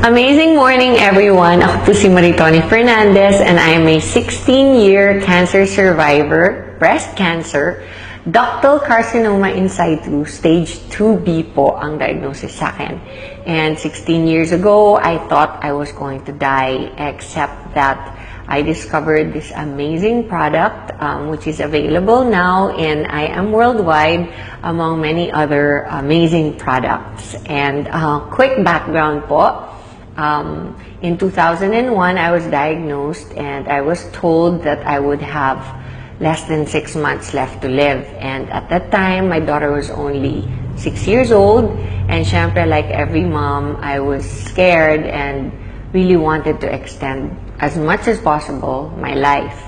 Amazing morning, everyone. Ako po si MaritonI Fernandez and I am a 16-year cancer survivor, breast cancer, ductal carcinoma in situ, stage 2B po ang diagnosis sa akin. And 16 years ago, I thought I was going to die, except that I discovered this amazing product, which is available now, and I am worldwide among many other amazing products. And quick background po. In 2001, I was diagnosed and I was told that I would have less than 6 months left to live. And at that time, my daughter was only 6 years old. And syempre, like every mom, I was scared and really wanted to extend as much as possible my life.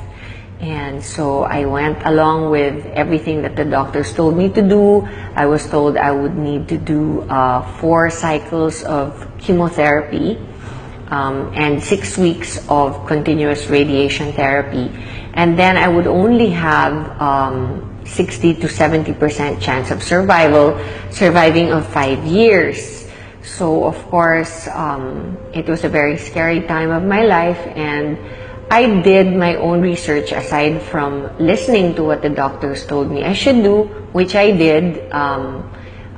And so I went along with everything that the doctors told me to do. I was told I would need to do 4 cycles of chemotherapy and 6 weeks of continuous radiation therapy. And then I would only have 60 to 70% chance of surviving of 5 years. So of course, it was a very scary time of my life, and I did my own research aside from listening to what the doctors told me I should do, which I did.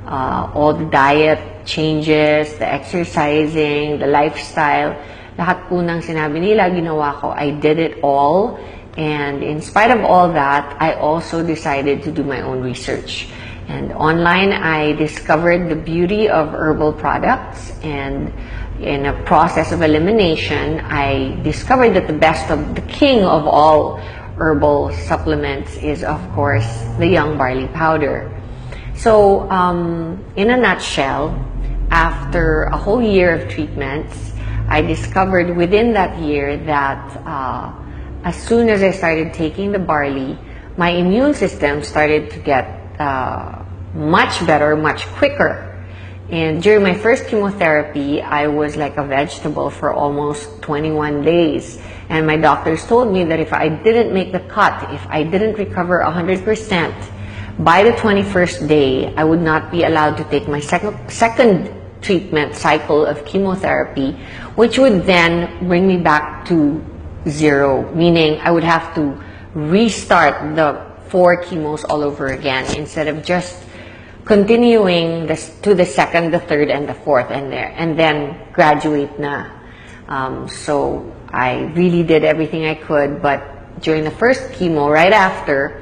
All the diet changes, the exercising, the lifestyle, lahat po ng sinabi nila, ginawa ko. I did it all. And in spite of all that, I also decided to do my own research. And online, I discovered the beauty of herbal products, and in a process of elimination, I discovered that the best of the king of all herbal supplements is, of course, the young barley powder. So, in a nutshell, after a whole year of treatments, I discovered within that year that as soon as I started taking the barley, my immune system started to get much better, much quicker. And during my first chemotherapy, I was like a vegetable for almost 21 days. And my doctors told me that if I didn't make the cut, if I didn't recover 100%, by the 21st day, I would not be allowed to take my second treatment cycle of chemotherapy, which would then bring me back to 0, meaning I would have to restart the 4 chemos all over again instead of just continuing to the second, the third, and the fourth, and then graduate na. So I really did everything I could, but during the first chemo, right after,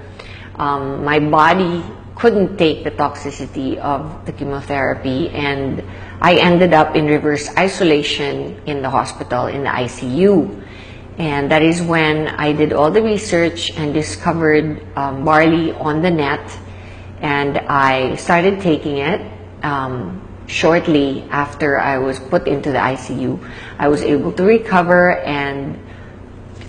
my body couldn't take the toxicity of the chemotherapy, and I ended up in reverse isolation in the hospital, in the ICU. And that is when I did all the research and discovered barley on the net. And I started taking it. Shortly after I was put into the ICU, I was able to recover, and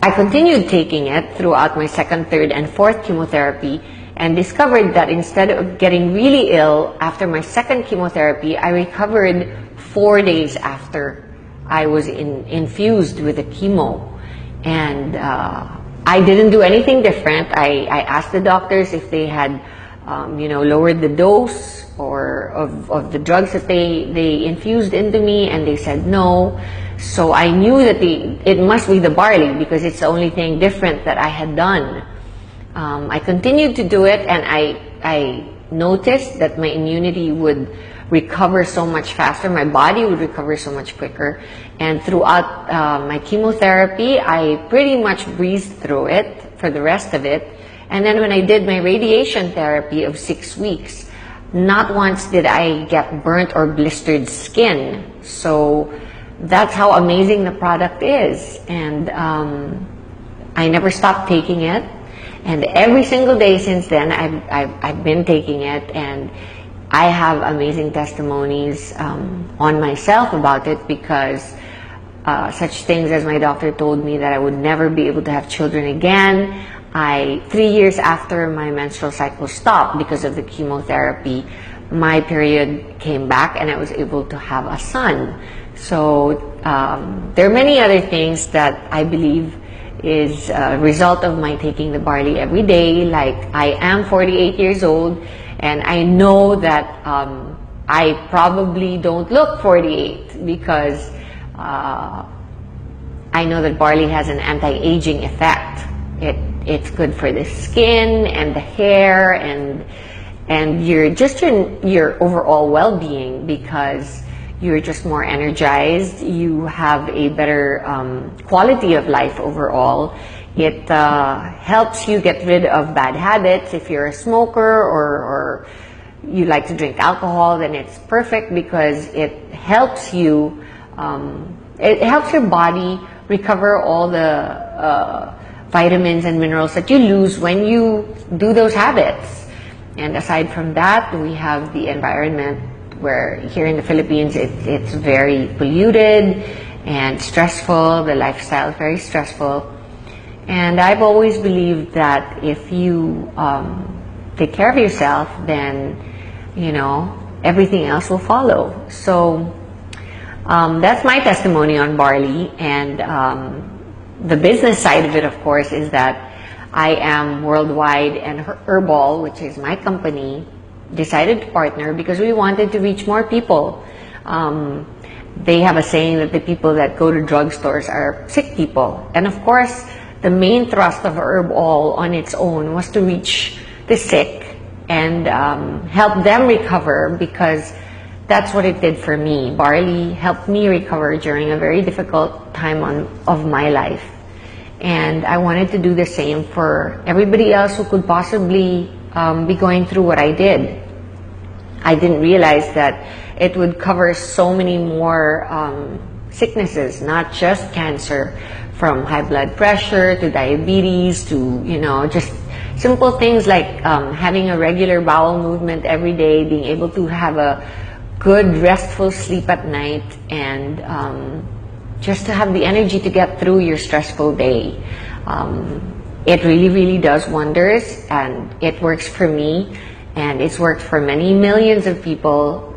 I continued taking it throughout my second, third, and fourth chemotherapy, and discovered that instead of getting really ill after my second chemotherapy, I recovered 4 days after I was infused with the chemo. And I didn't do anything different. I asked the doctors if they had lowered the dose or of the drugs that they infused into me, and they said no. So I knew that it must be the barley, because it's the only thing different that I had done. I continued to do it, and I noticed that my immunity would recover so much faster, my body would recover so much quicker. And throughout my chemotherapy, I pretty much breezed through it for the rest of it. And then when I did my radiation therapy of 6 weeks, not once did I get burnt or blistered skin. So that's how amazing the product is. And I never stopped taking it. And every single day since then, I've been taking it. And I have amazing testimonies on myself about it, because such things as my doctor told me that I would never be able to have children again. 3 years after my menstrual cycle stopped because of the chemotherapy, my period came back and I was able to have a son. So there are many other things that I believe is a result of my taking the barley every day. Like, I am 48 years old, and I know that I probably don't look 48 because I know that barley has an anti-aging effect. It's good for the skin and the hair and your overall well-being, because you're just more energized. You have a better quality of life overall. It helps you get rid of bad habits. If you're a smoker or you like to drink alcohol, then it's perfect because it helps you. It helps your body recover all the vitamins and minerals that you lose when you do those habits. And aside from that, we have the environment, where here in the Philippines it's very polluted and stressful. The lifestyle is very stressful. And I've always believed that if you take care of yourself, then, you know, everything else will follow. So that's my testimony on barley. And the business side of it, of course, is that I am worldwide, and Herbal, which is my company, decided to partner because we wanted to reach more people. They have a saying that the people that go to drugstores are sick people. And of course, the main thrust of Herbal on its own was to reach the sick and help them recover, because that's what it did for me. Barley helped me recover during a very difficult time of my life. And I wanted to do the same for everybody else who could possibly be going through what I did. I didn't realize that it would cover so many more sicknesses, not just cancer, from high blood pressure to diabetes to, you know, just simple things like having a regular bowel movement every day, being able to have a good restful sleep at night, and just to have the energy to get through your stressful day. It really, really does wonders, and it works for me, and it's worked for many millions of people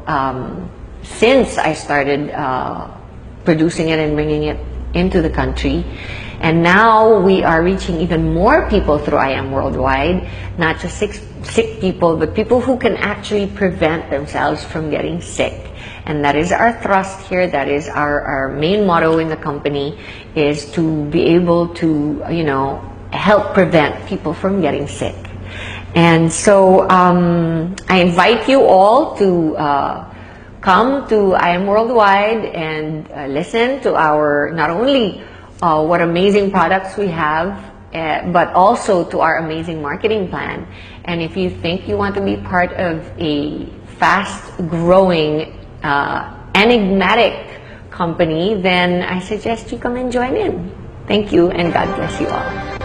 since I started producing it and bringing it into the country. And now we are reaching even more people through I Am Worldwide, not just sick people, but people who can actually prevent themselves from getting sick. And that is our thrust here. That is our main motto in the company, is to be able to, you know, help prevent people from getting sick. And so I invite you all to come to I Am Worldwide and listen to our, not only what amazing products we have, but also to our amazing marketing plan. And if you think you want to be part of a fast-growing, enigmatic company, then I suggest you come and join in. Thank you, and God bless you all.